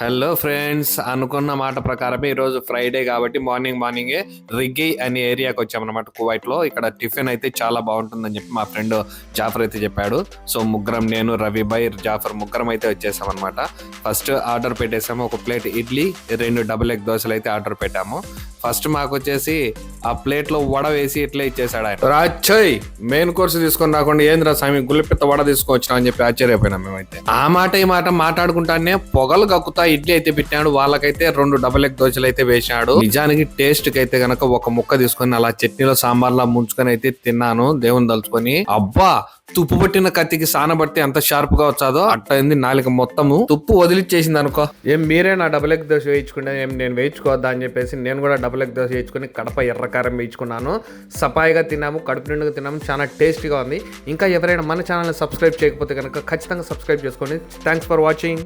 Hello friends, అనుకున్న మాట ప్రకారమే ఈరోజు ఫ్రైడే కాబట్టి మార్నింగే రిగ్గీ అనే ఏరియాకి వచ్చామన్నమాట. కువైట్ లో ఇక్కడ టిఫిన్ అయితే చాలా బాగుంటుందని చెప్పి మా ఫ్రెండ్ జాఫర్ అయితే చెప్పాడు. సో ముగ్గురం, నేను, రవి భాయ్, జాఫర్ ముగ్గురం అయితే వచ్చేసాం అనమాట. ఫస్ట్ ఆర్డర్ పెట్టేసాము. ఒక ప్లేట్ ఇడ్లీ, 2 డబుల్ ఎగ్ దోశలు అయితే ఆర్డర్ పెట్టాము. ఫస్ట్ మాకు వచ్చేసి ఆ ప్లేట్ లో వడ వేసి ఇట్లా ఇచ్చేసాడు ఆయన. రాచయ్, మెయిన్ కోర్స్ తీసుకొని రాకుండా ఏంద్రా స్వామి గుల్లిపెత్త వడ తీసుకొచ్చినా అని చెప్పి ఆశ్చర్యపోయినాం మేమైతే. ఆ మాట ఈ మాట మాట్లాడుకుంటానే పొగలు కక్కుతా ఇడ్లీ అయితే పెట్టాడు. వాళ్ళకైతే 2 డబుల్ ఎగ్ దోశలు అయితే వేసాడు. నిజానికి టేస్ట్ కి అయితే గనక ఒక ముక్క తీసుకొని అలా చట్నీలో సాంబార్లా ముంచుకొని అయితే తిన్నాను, దేవుని తలుచుకొని. అబ్బా, తుప్పు పట్టిన కత్తికి సానబడితే ఎంత షార్ప్ గా వచ్చాదో అట్టయింది. నాలుక మొత్తము తుప్పు వదిలిచ్చేసింది అనుకో. ఏం మీరే నా డబుల్ ఎగ్ దోశ వేయించుకుంటే ఏం నేను వేయించుకోవద్దా అని చెప్పేసి నేను కూడా డబుల్ ఎగ్ దోశ వేయించుకొని కడప ఎర్రకారం వేయించుకున్నాను. సపాయిగా తిన్నాము, కడుపు నిండుగా తిన్నాము, చాలా టేస్టీగా ఉంది. ఇంకా ఎవరైనా మన ఛానల్ని సబ్స్క్రైబ్ చేయకపోతే కనుక ఖచ్చితంగా సబ్స్క్రైబ్ చేసుకోండి. Thanks for watching.